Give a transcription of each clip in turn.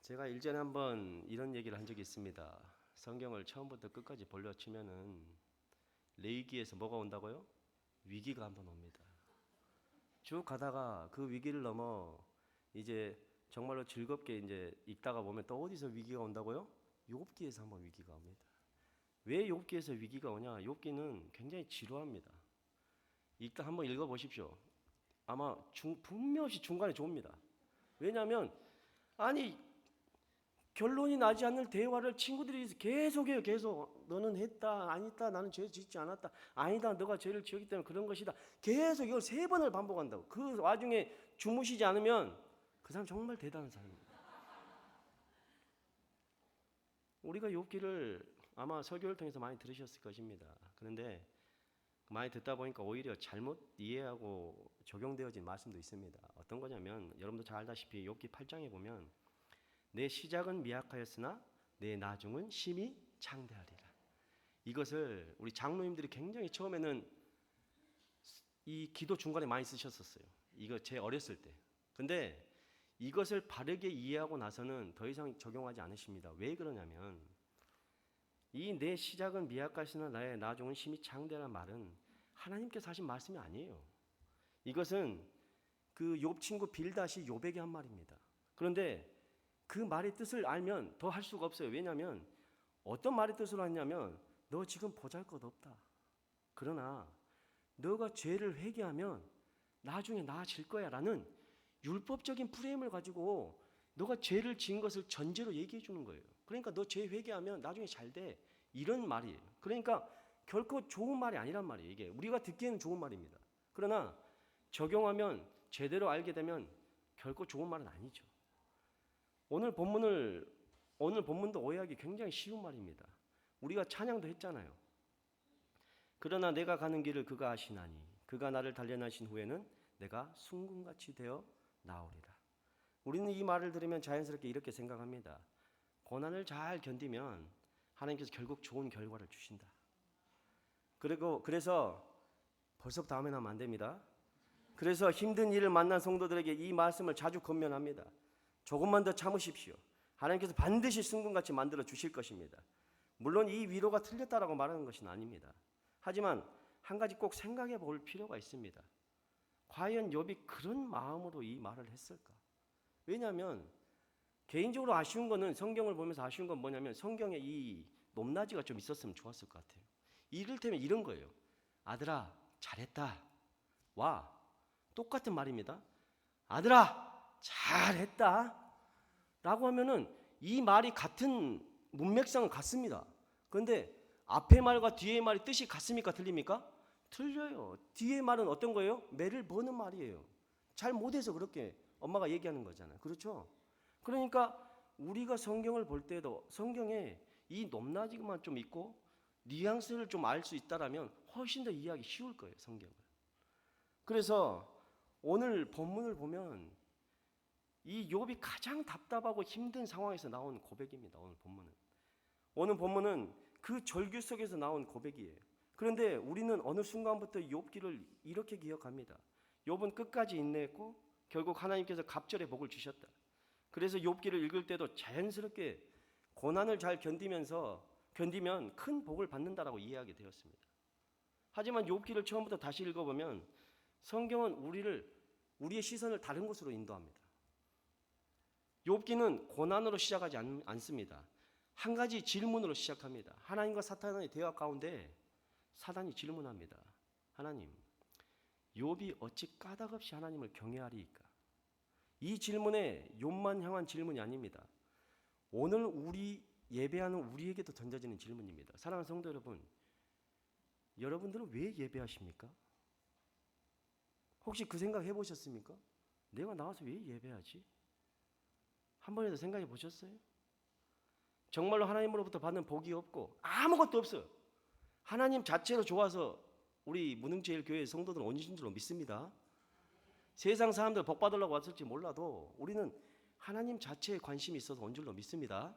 제가 일전에 한번 이런 얘기를 한 적이 있습니다. 성경을 처음부터 끝까지 볼려 치면은 레위기에서 뭐가 온다고요? 위기가 한번 옵니다. 쭉 가다가 그 위기를 넘어 이제 정말로 즐겁게 이제 읽다가 보면 또 어디서 위기가 온다고요? 욥기에서 한번 위기가 옵니다. 왜 욥기에서 위기가 오냐? 욥기는 굉장히 지루합니다. 읽다 한번 읽어 보십시오. 아마 분명히 중간에 좋습니다. 왜냐하면 아니 결론이 나지 않는 대화를 친구들이 계속해요. 계속 너는 했다 아니다 나는 죄 짓지 않았다 아니다 너가 죄를 지었기 때문에 그런 것이다. 계속 이걸 3번을 반복한다고. 그 와중에 주무시지 않으면 그 사람 정말 대단한 사람입니다. 우리가 욥기를 아마 설교를 통해서 많이 들으셨을 것입니다. 그런데 많이 듣다 보니까 오히려 잘못 이해하고 적용되어진 말씀도 있습니다. 어떤 거냐면 여러분도 잘 알다시피 욥기 8장에 보면 내 시작은 미약하였으나 내 나중은 심히 창대하리라. 이것을 우리 장로님들이 굉장히 처음에는 이 기도 중간에 많이 쓰셨었어요. 이거 제 어렸을 때. 근데 이것을 바르게 이해하고 나서는 더 이상 적용하지 않으십니다. 왜 그러냐면 이 내 시작은 미약하시나 나의 나중은 심히 창대하는 말은 하나님께서 하신 말씀이 아니에요. 이것은 그 욥 친구 빌닷이 욥에게 한 말입니다. 그런데 그 말의 뜻을 알면 더 할 수가 없어요. 왜냐하면 어떤 말의 뜻으로 하냐면 너 지금 보잘것없다. 그러나 너가 죄를 회개하면 나중에 나아질 거야 라는 율법적인 프레임을 가지고 너가 죄를 지은 것을 전제로 얘기해 주는 거예요. 그러니까 너 죄 회개하면 나중에 잘 돼. 이런 말이에요. 그러니까 결코 좋은 말이 아니란 말이에요. 이게 우리가 듣기에는 좋은 말입니다. 그러나 적용하면 제대로 알게 되면 결코 좋은 말은 아니죠. 오늘 본문도 오해하기 굉장히 쉬운 말입니다. 우리가 찬양도 했잖아요. 그러나 내가 가는 길을 그가 아시나니 그가 나를 단련하신 후에는 내가 순금같이 되어 나오리라. 우리는 이 말을 들으면 자연스럽게 이렇게 생각합니다. 고난을 잘 견디면 하나님께서 결국 좋은 결과를 주신다. 그래서 벌써부터 아멘 하면 안 됩니다. 그래서 힘든 일을 만난 성도들에게 이 말씀을 자주 권면합니다. 조금만 더 참으십시오. 하나님께서 반드시 순금같이 만들어 주실 것입니다. 물론 이 위로가 틀렸다라고 말하는 것은 아닙니다. 하지만 한 가지 꼭 생각해 볼 필요가 있습니다. 과연 욥이 그런 마음으로 이 말을 했을까? 왜냐하면 개인적으로 아쉬운 거는 성경을 보면서 아쉬운 건 뭐냐면 성경에 이 높낮이가 좀 있었으면 좋았을 것 같아요. 이를테면 이런 거예요. 아들아 잘했다. 와 똑같은 말입니다. 아들아 잘했다 라고 하면은 이 말이 같은 문맥상은 같습니다. 그런데 앞의 말과 뒤의 말이 뜻이 같습니까? 틀립니까? 틀려요. 뒤의 말은 어떤 거예요? 매를 버는 말이에요. 잘 못해서 그렇게 엄마가 얘기하는 거잖아요. 그렇죠? 그러니까 우리가 성경을 볼 때도 성경에 이 높낮이만 좀 있고 뉘앙스를 좀 알 수 있다라면 훨씬 더 이해하기 쉬울 거예요. 성경을. 그래서 오늘 본문을 보면 이 욥이 가장 답답하고 힘든 상황에서 나온 고백입니다. 오늘 본문은 그 절규 속에서 나온 고백이에요. 그런데 우리는 어느 순간부터 욥기를 이렇게 기억합니다. 욥은 끝까지 인내했고 결국 하나님께서 갑절의 복을 주셨다. 그래서 욥기를 읽을 때도 자연스럽게 고난을 잘 견디면 큰 복을 받는다라고 이해하게 되었습니다. 하지만 욥기를 처음부터 다시 읽어보면 성경은 우리의 시선을 다른 곳으로 인도합니다. 욥기는 고난으로 시작하지 않습니다. 한 가지 질문으로 시작합니다. 하나님과 사탄의 대화 가운데 사단이 질문합니다. 하나님, 욥이 어찌 까닭없이 하나님을 경외하리이까? 이 질문에 욥만 향한 질문이 아닙니다. 오늘 우리 예배하는 우리에게도 던져지는 질문입니다. 사랑하는 성도 여러분, 여러분들은 왜 예배하십니까? 혹시 그 생각 해보셨습니까? 내가 나와서 왜 예배하지? 한 번이라도 생각해 보셨어요? 정말로 하나님으로부터 받는 복이 없고 아무것도 없어요. 하나님 자체로 좋아서 우리 무능제일교회 성도들은 오신 줄로 믿습니다. 세상 사람들 복 받으려고 왔을지 몰라도 우리는 하나님 자체에 관심이 있어서 온 줄로 믿습니다.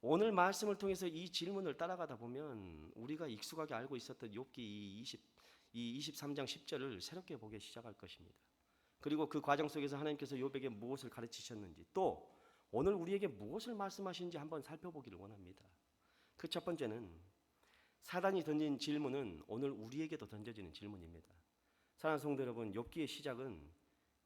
오늘 말씀을 통해서 이 질문을 따라가다 보면 우리가 익숙하게 알고 있었던 욥기 23장 10절을 새롭게 보기 시작할 것입니다. 그리고 그 과정 속에서 하나님께서 욥에게 무엇을 가르치셨는지 또 오늘 우리에게 무엇을 말씀하시는지 한번 살펴보기를 원합니다. 그 첫 번째는 사단이 던진 질문은 오늘 우리에게도 던져지는 질문입니다. 사랑하는 성도 여러분, 욥기의 시작은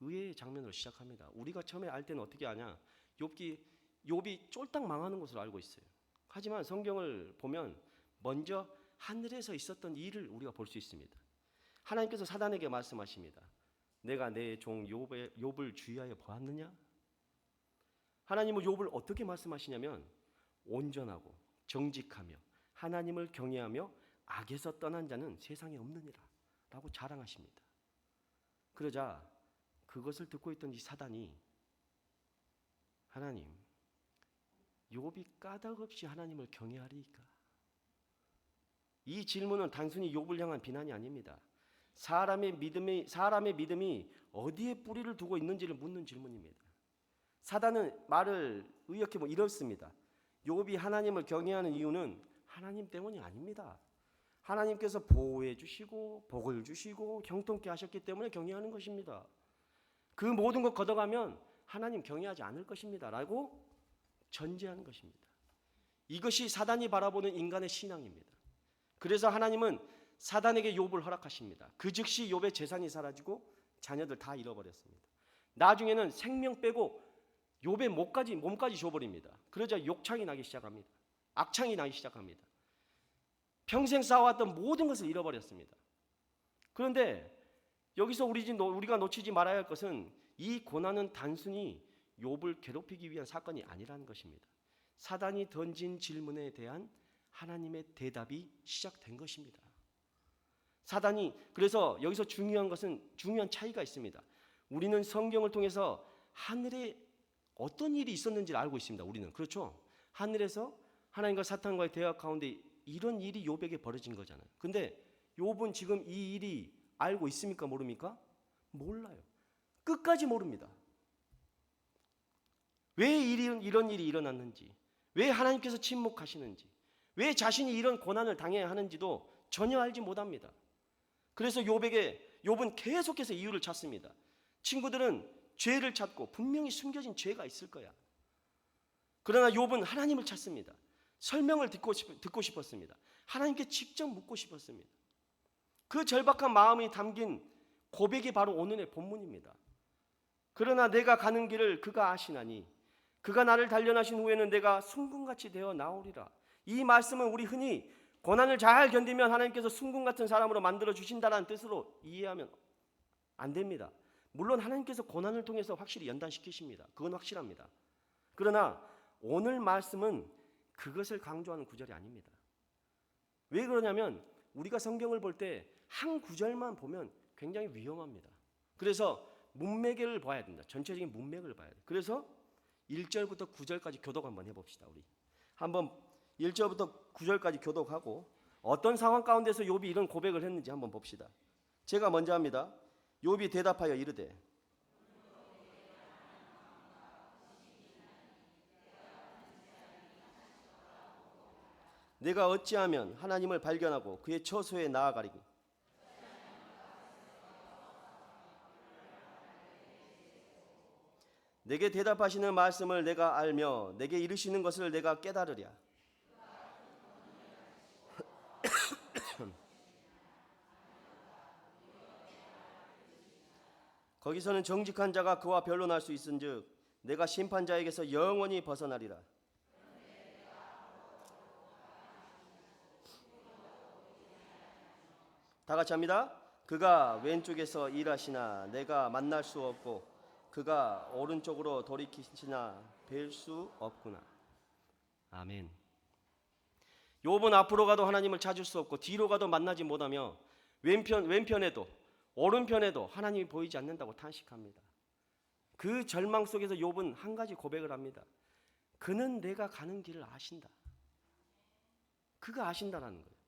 의외의 장면으로 시작합니다. 우리가 처음에 알 때는 어떻게 아냐? 욥이 쫄딱 망하는 것으로 알고 있어요. 하지만 성경을 보면 먼저 하늘에서 있었던 일을 우리가 볼 수 있습니다. 하나님께서 사단에게 말씀하십니다. 내가 내 종 욥을 주의하여 보았느냐? 하나님은 욥을 어떻게 말씀하시냐면 온전하고 정직하며 하나님을 경외하며 악에서 떠난 자는 세상에 없느니라 라고 자랑하십니다. 그러자 그것을 듣고 있던 이 사단이 하나님, 욥이 까닭없이 하나님을 경외하리이까? 이 질문은 단순히 욥을 향한 비난이 아닙니다. 사람의 믿음이 어디에 뿌리를 두고 있는지를 묻는 질문입니다. 사단은 말을 의역해 보면 이렇습니다. 욥이 하나님을 경외하는 이유는 하나님 때문이 아닙니다. 하나님께서 보호해 주시고 복을 주시고 형통케 하셨기 때문에 경외하는 것입니다. 그 모든 것 걷어가면 하나님 경외하지 않을 것입니다 라고 전제하는 것입니다. 이것이 사단이 바라보는 인간의 신앙입니다. 그래서 하나님은 사단에게 욥을 허락하십니다. 그 즉시 욥의 재산이 사라지고 자녀들 다 잃어버렸습니다. 나중에는 생명 빼고 욥의 몸까지 줘버립니다. 그러자 욕창이 나기 시작합니다. 악창이 나기 시작합니다. 평생 쌓아왔던 모든 것을 잃어버렸습니다. 그런데 여기서 우리가 놓치지 말아야 할 것은 이 고난은 단순히 욥을 괴롭히기 위한 사건이 아니라는 것입니다. 사단이 던진 질문에 대한 하나님의 대답이 시작된 것입니다. 그래서 여기서 중요한 차이가 있습니다. 우리는 성경을 통해서 하늘에 어떤 일이 있었는지를 알고 있습니다. 우리는 그렇죠? 하늘에서 하나님과 사탄과의 대화 가운데 이런 일이 욥에게 벌어진 거잖아요. 근데 욥은 지금 이 일이 알고 있습니까? 모릅니까? 몰라요. 끝까지 모릅니다. 왜 이런 일이 일어났는지, 왜 하나님께서 침묵하시는지, 왜 자신이 이런 고난을 당해야 하는지도 전혀 알지 못합니다. 그래서 욥은 계속해서 이유를 찾습니다. 친구들은 죄를 찾고 분명히 숨겨진 죄가 있을 거야. 그러나 욥은 하나님을 찾습니다. 설명을 듣고 싶었습니다. 하나님께 직접 묻고 싶었습니다. 그 절박한 마음이 담긴 고백이 바로 오늘의 본문입니다. 그러나 내가 가는 길을 그가 아시나니 그가 나를 단련하신 후에는 내가 순금같이 되어 나오리라. 이 말씀은 우리 흔히 고난을 잘 견디면 하나님께서 순금 같은 사람으로 만들어 주신다는 뜻으로 이해하면 안 됩니다. 물론 하나님께서 고난을 통해서 확실히 연단시키십니다. 그건 확실합니다. 그러나 오늘 말씀은 그것을 강조하는 구절이 아닙니다. 왜 그러냐면 우리가 성경을 볼 때 한 구절만 보면 굉장히 위험합니다. 그래서 문맥을 봐야 된다. 전체적인 문맥을 봐야 돼요. 그래서 1절부터 9절까지 교독 한번 해봅시다. 우리 한번 1절부터 9절까지 교독하고 어떤 상황 가운데서 욥이 이런 고백을 했는지 한번 봅시다. 제가 먼저 합니다. 욥이 대답하여 이르되 내가 어찌하면 하나님을 발견하고 그의 처소에 나아가리니 내게 대답하시는 말씀을 내가 알며 내게 이르시는 것을 내가 깨달으랴. 거기서는 정직한 자가 그와 변론할 수 있은즉 내가 심판자에게서 영원히 벗어나리라. 다 같이 합니다. 그가 왼쪽에서 일하시나 내가 만날 수 없고 그가 오른쪽으로 돌이키시나 뵐 수 없구나. 아멘. 욥은 앞으로 가도 하나님을 찾을 수 없고 뒤로 가도 만나지 못하며 왼편에도 오른편에도 하나님이 보이지 않는다고 탄식합니다. 그 절망 속에서 욥은 한 가지 고백을 합니다. 그는 내가 가는 길을 아신다. 그가 아신다라는 거예요.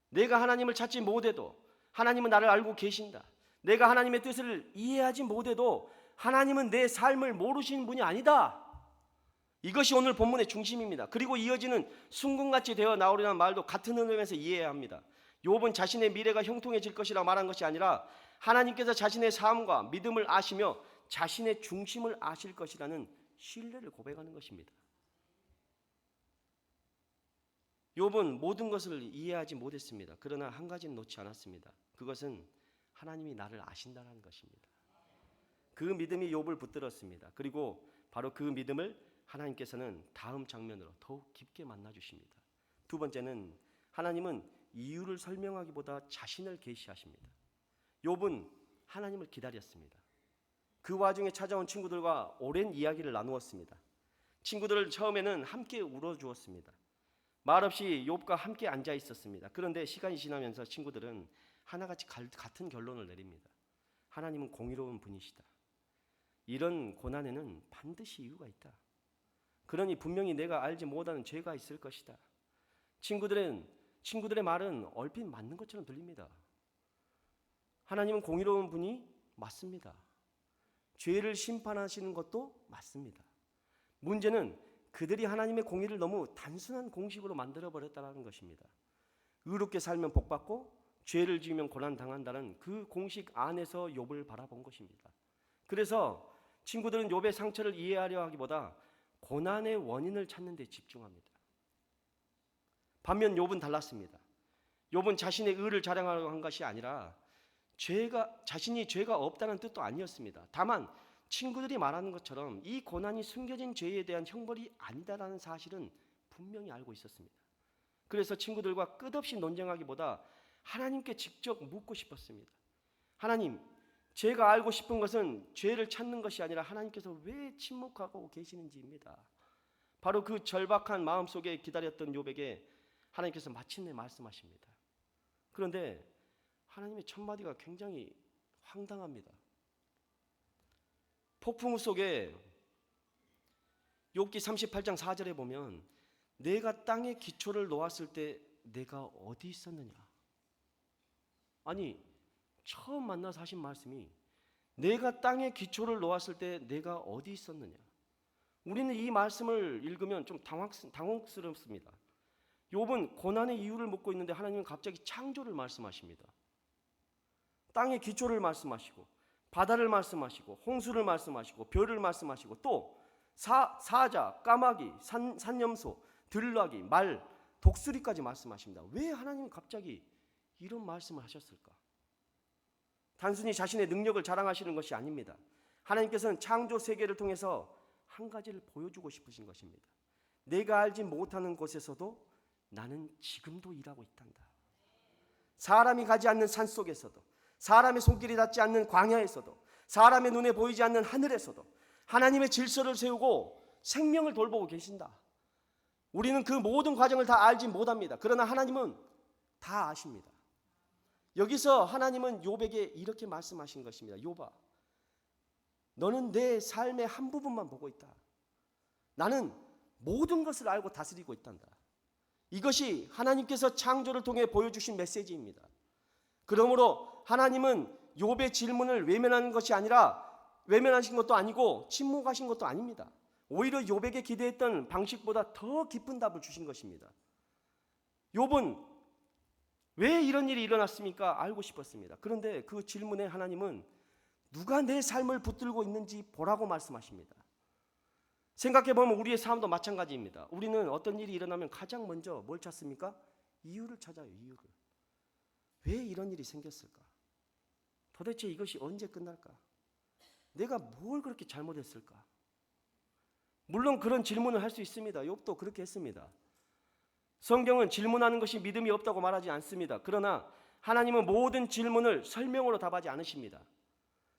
내가 하나님을 찾지 못해도 하나님은 나를 알고 계신다. 내가 하나님의 뜻을 이해하지 못해도 하나님은 내 삶을 모르시는 분이 아니다. 이것이 오늘 본문의 중심입니다. 그리고 이어지는 순금같이 되어 나오리라는 말도 같은 의미에서 이해해야 합니다. 욥은 자신의 미래가 형통해질 것이라 말한 것이 아니라 하나님께서 자신의 삶과 믿음을 아시며 자신의 중심을 아실 것이라는 신뢰를 고백하는 것입니다. 욥은 모든 것을 이해하지 못했습니다. 그러나 한 가지는 놓지 않았습니다. 그것은 하나님이 나를 아신다는 것입니다. 그 믿음이 욥을 붙들었습니다. 그리고 바로 그 믿음을 하나님께서는 다음 장면으로 더욱 깊게 만나 주십니다. 두 번째는 하나님은 이유를 설명하기보다 자신을 계시하십니다. 욥은 하나님을 기다렸습니다. 그 와중에 찾아온 친구들과 오랜 이야기를 나누었습니다. 친구들을 처음에는 함께 울어주었습니다. 말없이 욥과 함께 앉아 있었습니다. 그런데 시간이 지나면서 친구들은 하나같이 같은 결론을 내립니다. 하나님은 공의로운 분이시다. 이런 고난에는 반드시 이유가 있다. 그러니 분명히 내가 알지 못하는 죄가 있을 것이다. 친구들의 말은 얼핏 맞는 것처럼 들립니다. 하나님은 공의로운 분이 맞습니다. 죄를 심판하시는 것도 맞습니다. 문제는 그들이 하나님의 공의를 너무 단순한 공식으로 만들어버렸다는 것입니다. 의롭게 살면 복받고 죄를 지으면 고난당한다는 그 공식 안에서 욥을 바라본 것입니다. 그래서 친구들은 욥의 상처를 이해하려 하기보다 고난의 원인을 찾는 데 집중합니다. 반면 욥은 달랐습니다. 욥은 자신의 의를 자랑하려고 한 것이 아니라 자신이 죄가 없다는 뜻도 아니었습니다. 다만 친구들이 말하는 것처럼 이 고난이 숨겨진 죄에 대한 형벌이 아니다라는 사실은 분명히 알고 있었습니다. 그래서 친구들과 끝없이 논쟁하기보다 하나님께 직접 묻고 싶었습니다. 하나님, 제가 알고 싶은 것은 죄를 찾는 것이 아니라 하나님께서 왜 침묵하고 계시는지입니다. 바로 그 절박한 마음속에 기다렸던 욥에게 하나님께서 마침내 말씀하십니다. 그런데 하나님의 첫마디가 굉장히 황당합니다. 폭풍 속에 욥기 38장 4절에 보면 내가 땅에 기초를 놓았을 때 내가 어디 있었느냐. 아니, 처음 만나서 하신 말씀이 내가 땅에 기초를 놓았을 때 내가 어디 있었느냐. 우리는 이 말씀을 읽으면 좀 당혹스럽습니다. 욥은 고난의 이유를 묻고 있는데 하나님은 갑자기 창조를 말씀하십니다. 땅의 기초를 말씀하시고 바다를 말씀하시고 홍수를 말씀하시고 별을 말씀하시고 또 사자, 까마귀, 산염소, 들락이, 말, 독수리까지 말씀하십니다. 왜 하나님은 갑자기 이런 말씀을 하셨을까? 단순히 자신의 능력을 자랑하시는 것이 아닙니다. 하나님께서는 창조 세계를 통해서 한 가지를 보여주고 싶으신 것입니다. 내가 알지 못하는 곳에서도 나는 지금도 일하고 있단다. 사람이 가지 않는 산속에서도, 사람의 손길이 닿지 않는 광야에서도, 사람의 눈에 보이지 않는 하늘에서도 하나님의 질서를 세우고 생명을 돌보고 계신다. 우리는 그 모든 과정을 다 알지 못합니다. 그러나 하나님은 다 아십니다. 여기서 하나님은 욥에게 이렇게 말씀하신 것입니다. 욥아, 너는 내 삶의 한 부분만 보고 있다. 나는 모든 것을 알고 다스리고 있단다. 이것이 하나님께서 창조를 통해 보여주신 메시지입니다. 그러므로 하나님은 욥의 질문을 외면하는 것이 아니라 외면하신 것도 아니고 침묵하신 것도 아닙니다. 오히려 욥에게 기대했던 방식보다 더 깊은 답을 주신 것입니다. 욥은 왜 이런 일이 일어났습니까? 알고 싶었습니다. 그런데 그 질문에 하나님은 누가 내 삶을 붙들고 있는지 보라고 말씀하십니다. 생각해보면 우리의 삶도 마찬가지입니다. 우리는 어떤 일이 일어나면 가장 먼저 뭘 찾습니까? 이유를 찾아요. 이유를. 왜 이런 일이 생겼을까? 도대체 이것이 언제 끝날까? 내가 뭘 그렇게 잘못했을까? 물론 그런 질문을 할 수 있습니다. 욥도 그렇게 했습니다. 성경은 질문하는 것이 믿음이 없다고 말하지 않습니다. 그러나 하나님은 모든 질문을 설명으로 답하지 않으십니다.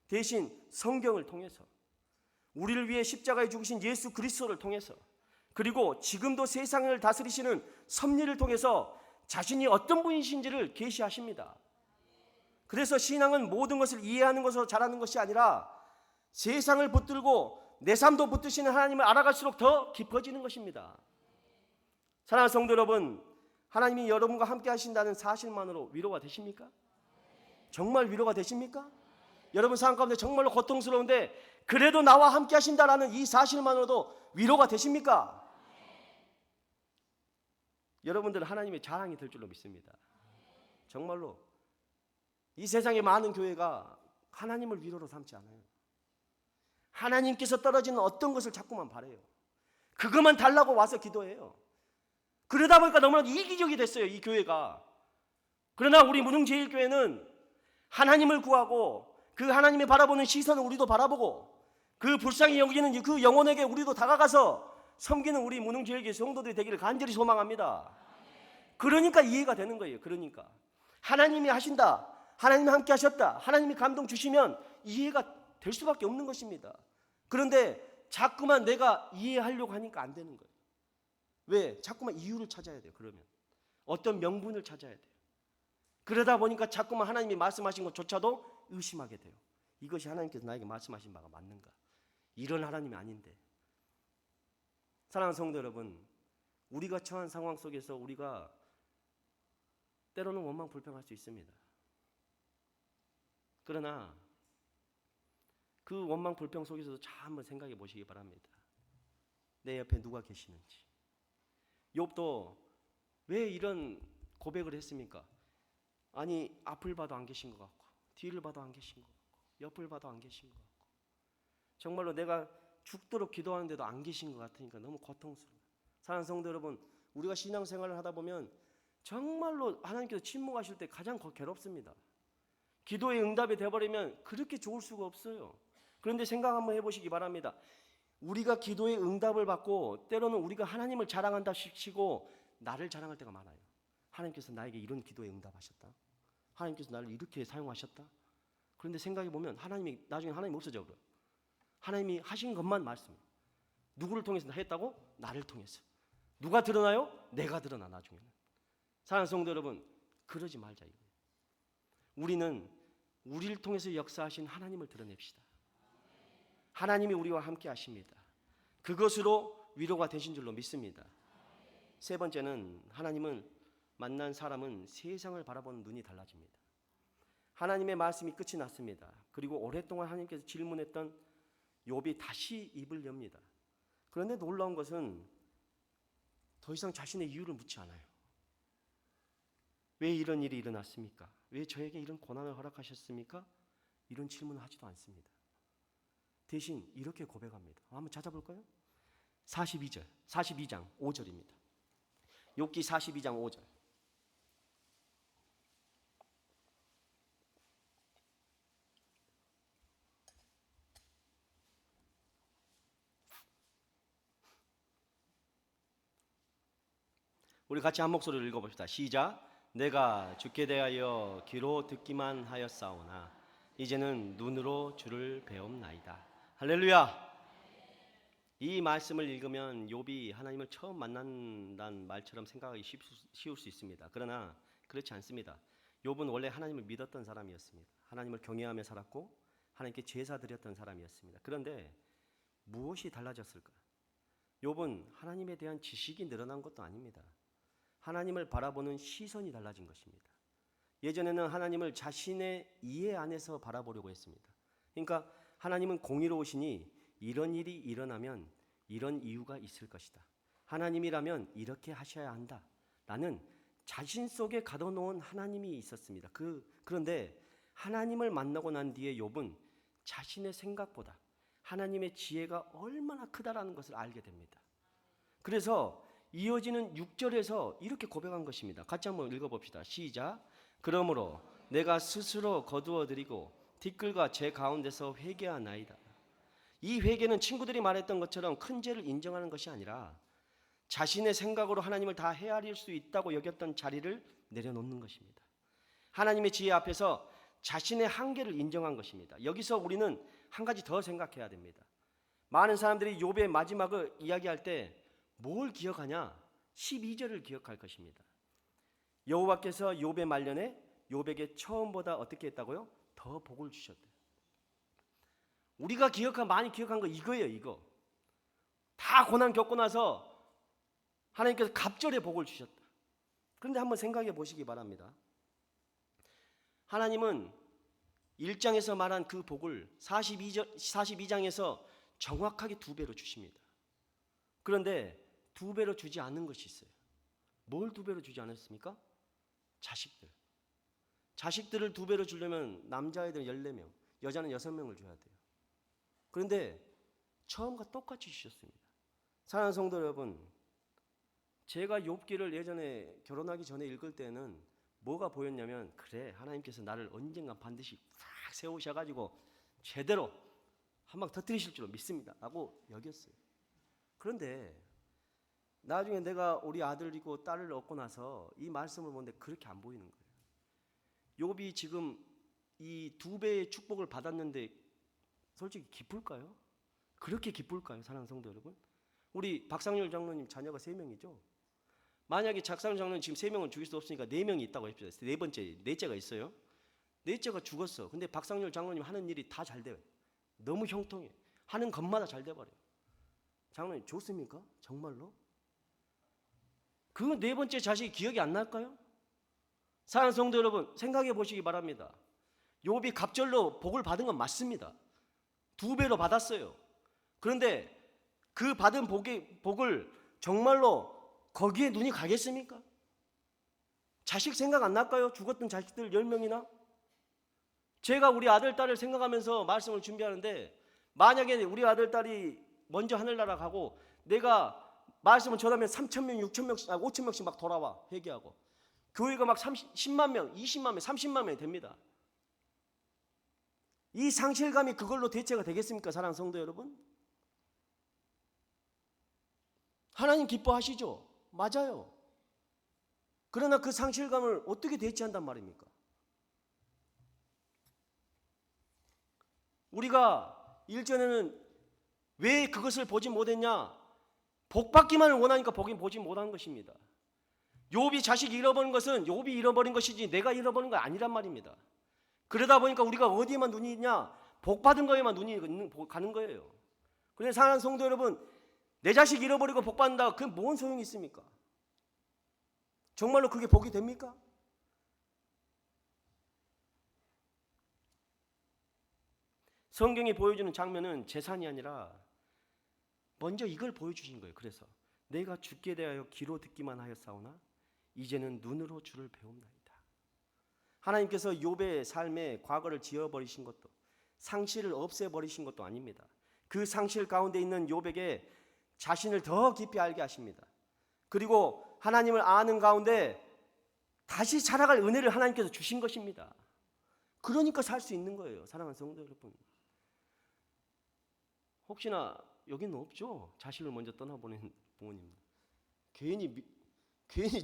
대신 성경을 통해서, 우리를 위해 십자가에 죽으신 예수 그리스도를 통해서, 그리고 지금도 세상을 다스리시는 섭리를 통해서 자신이 어떤 분이신지를 계시하십니다. 그래서 신앙은 모든 것을 이해하는 것으로 자라는 것이 아니라 세상을 붙들고 내 삶도 붙드시는 하나님을 알아갈수록 더 깊어지는 것입니다. 사랑하는 성도 여러분, 하나님이 여러분과 함께 하신다는 사실만으로 위로가 되십니까? 정말 위로가 되십니까? 여러분 삶 가운데 정말로 고통스러운데 그래도 나와 함께 하신다라는 이 사실만으로도 위로가 되십니까? 여러분들은 하나님의 자랑이 될 줄로 믿습니다. 정말로 이 세상의 많은 교회가 하나님을 위로로 삼지 않아요. 하나님께서 떨어지는 어떤 것을 자꾸만 바래요. 그것만 달라고 와서 기도해요. 그러다 보니까 너무나 이기적이 됐어요, 이 교회가. 그러나 우리 무능제일교회는 하나님을 구하고 그 하나님이 바라보는 시선을 우리도 바라보고 그 불쌍히 여기는 그 영혼에게 우리도 다가가서 섬기는 우리 무능제일교회 성도들이 되기를 간절히 소망합니다. 그러니까 이해가 되는 거예요. 그러니까 하나님이 하신다, 하나님이 함께 하셨다, 하나님이 감동 주시면 이해가 될 수밖에 없는 것입니다. 그런데 자꾸만 내가 이해하려고 하니까 안 되는 거예요. 왜? 자꾸만 이유를 찾아야 돼요. 그러면 어떤 명분을 찾아야 돼요. 그러다 보니까 자꾸만 하나님이 말씀하신 것조차도 의심하게 돼요. 이것이 하나님께서 나에게 말씀하신 바가 맞는가? 이런 하나님이 아닌데. 사랑하는 성도 여러분, 우리가 처한 상황 속에서 우리가 때로는 원망 불평할 수 있습니다. 그러나 그 원망 불평 속에서도 잘 한번 생각해 보시기 바랍니다. 내 옆에 누가 계시는지. 욥도 왜 이런 고백을 했습니까? 아니, 앞을 봐도 안 계신 것 같고, 뒤를 봐도 안 계신 것 같고, 옆을 봐도 안 계신 것 같고, 정말로 내가 죽도록 기도하는데도 안 계신 것 같으니까 너무 고통스러워요. 사랑하는 성도 여러분, 우리가 신앙생활을 하다 보면 정말로 하나님께서 침묵하실 때 가장 괴롭습니다. 기도의 응답이 되어버리면 그렇게 좋을 수가 없어요. 그런데 생각 한번 해보시기 바랍니다. 우리가 기도의 응답을 받고 때로는 우리가 하나님을 자랑한다 치고 나를 자랑할 때가 많아요. 하나님께서 나에게 이런 기도에 응답하셨다. 하나님께서 나를 이렇게 사용하셨다. 그런데 생각해 보면 하나님이 나중에 하나님 없어져 버려요. 하나님이 하신 것만 말씀해요. 누구를 통해서 했다고? 나를 통해서. 누가 드러나요? 내가 드러나 나중에는. 사랑하는 성도 여러분, 그러지 말자 이거예요. 우리는 우리를 통해서 역사하신 하나님을 드러냅시다. 하나님이 우리와 함께 하십니다. 그것으로 위로가 되신 줄로 믿습니다. 세 번째는 하나님은 만난 사람은 세상을 바라보는 눈이 달라집니다. 하나님의 말씀이 끝이 났습니다. 그리고 오랫동안 하나님께서 질문했던 욥이 다시 입을 엽니다. 그런데 놀라운 것은 더 이상 자신의 이유를 묻지 않아요. 왜 이런 일이 일어났습니까? 왜 저에게 이런 고난을 허락하셨습니까? 이런 질문을 하지도 않습니다. 대신 이렇게 고백합니다. 한번 찾아볼까요? 42장 5절입니다. 욥기 42장 5절. 우리 같이 한 목소리로 읽어봅시다. 시작. 내가 주께 대하여 귀로 듣기만 하였사오나 이제는 눈으로 주를 배움나이다. 할렐루야. 이 말씀을 읽으면 욥이 하나님을 처음 만난다는 말처럼 생각하기 쉬울 수 있습니다. 그러나 그렇지 않습니다. 욥은 원래 하나님을 믿었던 사람이었습니다. 하나님을 경외하며 살았고 하나님께 제사 드렸던 사람이었습니다. 그런데 무엇이 달라졌을까? 욥은 하나님에 대한 지식이 늘어난 것도 아닙니다. 하나님을 바라보는 시선이 달라진 것입니다. 예전에는 하나님을 자신의 이해 안에서 바라보려고 했습니다. 그러니까 하나님은 공의로우시니 이런 일이 일어나면 이런 이유가 있을 것이다. 하나님이라면 이렇게 하셔야 한다. 라는 자신 속에 가둬놓은 하나님이 있었습니다. 그런데 하나님을 만나고 난 뒤에 욥은 자신의 생각보다 하나님의 지혜가 얼마나 크다라는 것을 알게 됩니다. 그래서 이어지는 6절에서 이렇게 고백한 것입니다. 같이 한번 읽어봅시다. 시작. 그러므로 내가 스스로 거두어드리고 티끌과 제 가운데서 회개하나이다. 이 회개는 친구들이 말했던 것처럼 큰 죄를 인정하는 것이 아니라 자신의 생각으로 하나님을 다 헤아릴 수 있다고 여겼던 자리를 내려놓는 것입니다. 하나님의 지혜 앞에서 자신의 한계를 인정한 것입니다. 여기서 우리는 한 가지 더 생각해야 됩니다. 많은 사람들이 욥의 마지막을 이야기할 때 뭘 기억하냐? 12절을 기억할 것입니다. 여호와께서 욥의 말년에 욥에게 처음보다 어떻게 했다고요? 더 복을 주셨대요. 우리가 많이 기억한 거 이거예요. 이거 다 고난 겪고 나서 하나님께서 갑절의 복을 주셨다. 그런데 한번 생각해 보시기 바랍니다. 하나님은 1장에서 말한 그 복을 42장에서 정확하게 2배로 주십니다. 그런데 2배로 주지 않은 것이 있어요. 뭘 2배로 주지 않았습니까? 자식들을 2배로 주려면 남자애들 14명, 여자는 6명을 줘야 돼요. 그런데 처음과 똑같이 주셨습니다. 사랑하는 성도 여러분, 제가 욥기를 예전에 결혼하기 전에 읽을 때는 뭐가 보였냐면, 그래, 하나님께서 나를 언젠가 반드시 싹 세우셔가지고 제대로 한 방 터뜨리실 줄로 믿습니다 라고 여겼어요. 그런데 나중에 내가 우리 아들이고 딸을 얻고 나서 이 말씀을 보는데 그렇게 안 보이는 거예요. 욥이 지금 이 2배의 축복을 받았는데 솔직히 기쁠까요? 그렇게 기쁠까요? 사랑하는 성도 여러분, 우리 박상률 장로님 자녀가 3명이죠. 만약에 박상률 장로님 지금 3명은 죽일 수 없으니까 4명이 있다고 합시다. 넷째가 있어요. 넷째가 죽었어. 근데 박상률 장로님 하는 일이 다 잘 돼요. 너무 형통해. 하는 것마다 잘 돼버려요. 장로님 좋습니까? 정말로? 그 4번째 자식이 기억이 안 날까요? 사랑하는 성도 여러분, 생각해 보시기 바랍니다. 욥이 갑절로 복을 받은 건 맞습니다. 2배로 받았어요. 그런데 그 받은 복을 정말로 거기에 눈이 가겠습니까? 자식 생각 안 날까요? 죽었던 자식들 10명이나? 제가 우리 아들, 딸을 생각하면서 말씀을 준비하는데, 만약에 우리 아들, 딸이 먼저 하늘나라 가고 내가 말씀을 전하면 3,000명, 6,000명씩, 5,000명씩 막 돌아와 회개하고, 교회가 막 10만 명, 20만 명, 30만 명이 됩니다. 이 상실감이 그걸로 대체가 되겠습니까? 사랑하는 성도 여러분, 하나님 기뻐하시죠? 맞아요. 그러나 그 상실감을 어떻게 대체한단 말입니까? 우리가 일전에는 왜 그것을 보지 못했냐? 복받기만을 원하니까 보지 못하는 것입니다. 욥이 자식 잃어버린 것은 욥이 잃어버린 것이지 내가 잃어버린 건 아니란 말입니다. 그러다 보니까 우리가 어디에만 눈이 있냐? 복받은 거에만 눈이 가는 거예요. 그래서 사랑하는 성도 여러분, 내 자식 잃어버리고 복받는다, 그게 뭔 소용이 있습니까? 정말로 그게 복이 됩니까? 성경이 보여주는 장면은 재산이 아니라 먼저 이걸 보여주신 거예요. 그래서 내가 죽게 대하여 귀로 듣기만 하였사오나 이제는 눈으로 주를 배웁나이다. 하나님께서 욥의 삶에 과거를 지워버리신 것도, 상실을 없애버리신 것도 아닙니다. 그 상실 가운데 있는 욥에게 자신을 더 깊이 알게 하십니다. 그리고 하나님을 아는 가운데 다시 살아갈 은혜를 하나님께서 주신 것입니다. 그러니까 살 수 있는 거예요. 사랑하는 성도 여러분, 혹시나 여기는 없죠? 자식을 먼저 떠나보낸 부모님. 괜히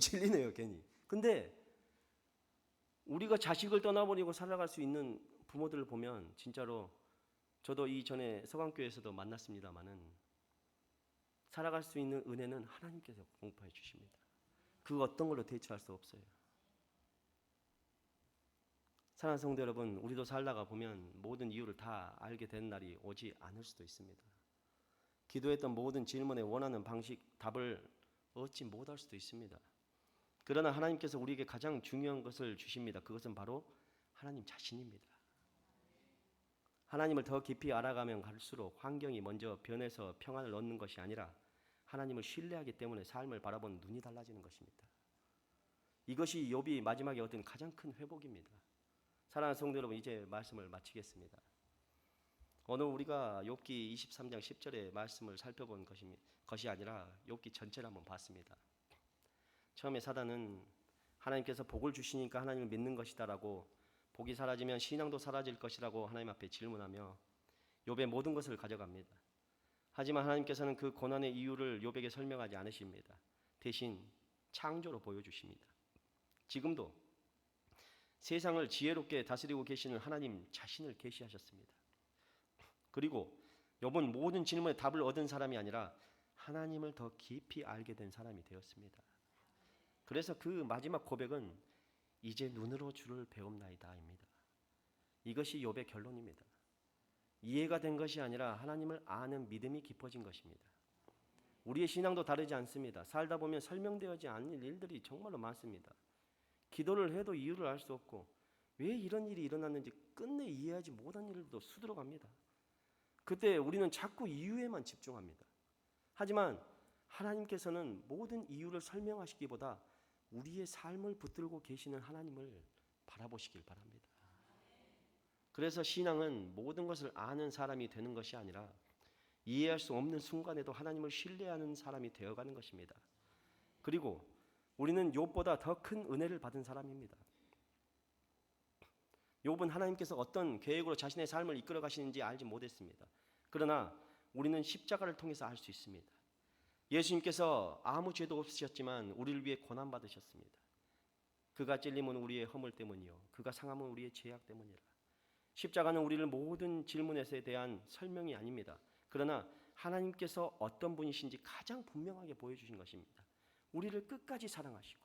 질리네요. 괜히. 근데 우리가 자식을 떠나버리고 살아갈 수 있는 부모들을 보면 진짜로, 저도 이전에 서강교회에서도 만났습니다마는, 살아갈 수 있는 은혜는 하나님께서 공급해 주십니다. 그 어떤 걸로 대체할 수 없어요. 사랑하는 성도 여러분, 우리도 살다가 보면 모든 이유를 다 알게 되는 날이 오지 않을 수도 있습니다. 기도했던 모든 질문에 원하는 방식, 답을 얻지 못할 수도 있습니다. 그러나 하나님께서 우리에게 가장 중요한 것을 주십니다. 그것은 바로 하나님 자신입니다. 하나님을 더 깊이 알아가면 갈수록 환경이 먼저 변해서 평안을 얻는 것이 아니라 하나님을 신뢰하기 때문에 삶을 바라보는 눈이 달라지는 것입니다. 이것이 욥이 마지막에 얻은 가장 큰 회복입니다. 사랑하는 성도 여러분, 이제 말씀을 마치겠습니다. 오늘 우리가 욥기 23장 10절의 말씀을 살펴본 것이 아니라 욥기 전체를 한번 봤습니다. 처음에 사단은 하나님께서 복을 주시니까 하나님을 믿는 것이다라고, 복이 사라지면 신앙도 사라질 것이라고 하나님 앞에 질문하며 욥의 모든 것을 가져갑니다. 하지만 하나님께서는 그 고난의 이유를 욥에게 설명하지 않으십니다. 대신 창조로 보여주십니다. 지금도 세상을 지혜롭게 다스리고 계시는 하나님 자신을 계시하셨습니다. 그리고 욥은 모든 질문에 답을 얻은 사람이 아니라 하나님을 더 깊이 알게 된 사람이 되었습니다. 그래서 그 마지막 고백은 이제 눈으로 주를 배움나이다입니다. 이것이 욥의 결론입니다. 이해가 된 것이 아니라 하나님을 아는 믿음이 깊어진 것입니다. 우리의 신앙도 다르지 않습니다. 살다 보면 설명되어지지 않는 일들이 정말로 많습니다. 기도를 해도 이유를 알 수 없고 왜 이런 일이 일어났는지 끝내 이해하지 못한 일들도 수두룩합니다. 그때 우리는 자꾸 이유에만 집중합니다. 하지만 하나님께서는 모든 이유를 설명하시기보다 우리의 삶을 붙들고 계시는 하나님을 바라보시길 바랍니다. 그래서 신앙은 모든 것을 아는 사람이 되는 것이 아니라 이해할 수 없는 순간에도 하나님을 신뢰하는 사람이 되어가는 것입니다. 그리고 우리는 욥보다 더 큰 은혜를 받은 사람입니다. 욥은 하나님께서 어떤 계획으로 자신의 삶을 이끌어 가시는지 알지 못했습니다. 그러나 우리는 십자가를 통해서 알 수 있습니다. 예수님께서 아무 죄도 없으셨지만 우리를 위해 고난 받으셨습니다. 그가 찔림은 우리의 허물 때문이요 그가 상함은 우리의 죄악 때문이라. 십자가는 우리를 모든 질문에 대한 설명이 아닙니다. 그러나 하나님께서 어떤 분이신지 가장 분명하게 보여주신 것입니다. 우리를 끝까지 사랑하시고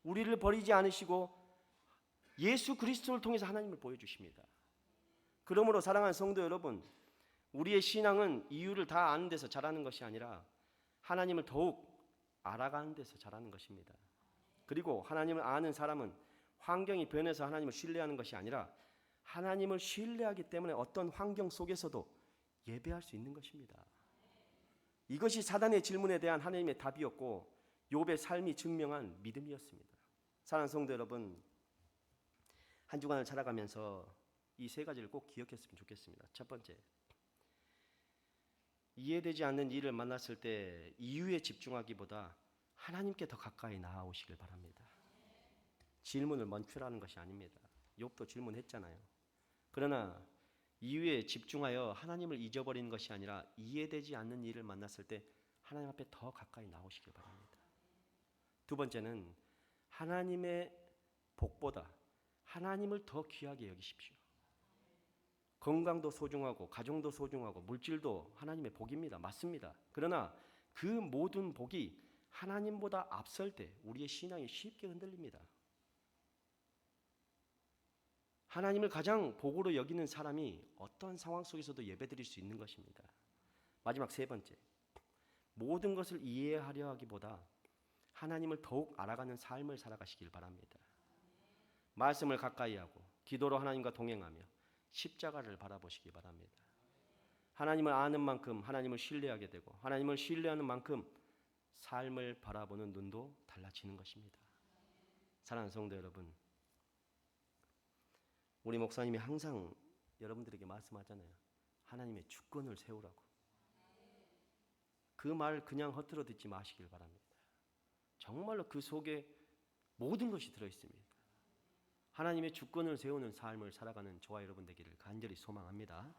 우리를 버리지 않으시고 예수 그리스도를 통해서 하나님을 보여주십니다. 그러므로 사랑하는 성도 여러분, 우리의 신앙은 이유를 다 아는 데서 자라는 것이 아니라 하나님을 더욱 알아가는 데서 자라는 것입니다. 그리고 하나님을 아는 사람은 환경이 변해서 하나님을 신뢰하는 것이 아니라 하나님을 신뢰하기 때문에 어떤 환경 속에서도 예배할 수 있는 것입니다. 이것이 사단의 질문에 대한 하나님의 답이었고 욥의 삶이 증명한 믿음이었습니다. 사랑하는 성도 여러분, 한 주간을 살아가면서 이 세 가지를 꼭 기억했으면 좋겠습니다. 첫 번째, 이해되지 않는 일을 만났을 때 이유에 집중하기보다 하나님께 더 가까이 나아오시길 바랍니다. 질문을 멈추라는 것이 아닙니다. 욥도 질문했잖아요. 그러나 이유에 집중하여 하나님을 잊어버리는 것이 아니라 이해되지 않는 일을 만났을 때 하나님 앞에 더 가까이 나오시길 바랍니다. 두 번째는 하나님의 복보다 하나님을 더 귀하게 여기십시오. 건강도 소중하고 가정도 소중하고 물질도 하나님의 복입니다. 맞습니다. 그러나 그 모든 복이 하나님보다 앞설 때 우리의 신앙이 쉽게 흔들립니다. 하나님을 가장 복으로 여기는 사람이 어떤 상황 속에서도 예배드릴 수 있는 것입니다. 마지막 세 번째, 모든 것을 이해하려 하기보다 하나님을 더욱 알아가는 삶을 살아가시길 바랍니다. 말씀을 가까이 하고 기도로 하나님과 동행하며 십자가를 바라보시기 바랍니다. 하나님을 아는 만큼 하나님을 신뢰하게 되고 하나님을 신뢰하는 만큼 삶을 바라보는 눈도 달라지는 것입니다. 사랑하는 성도 여러분, 우리 목사님이 항상 여러분들에게 말씀하잖아요. 하나님의 주권을 세우라고. 그 말 그냥 헛들어 듣지 마시길 바랍니다. 정말로 그 속에 모든 것이 들어있습니다. 하나님의 주권을 세우는 삶을 살아가는 저와 여러분 되기를 간절히 소망합니다.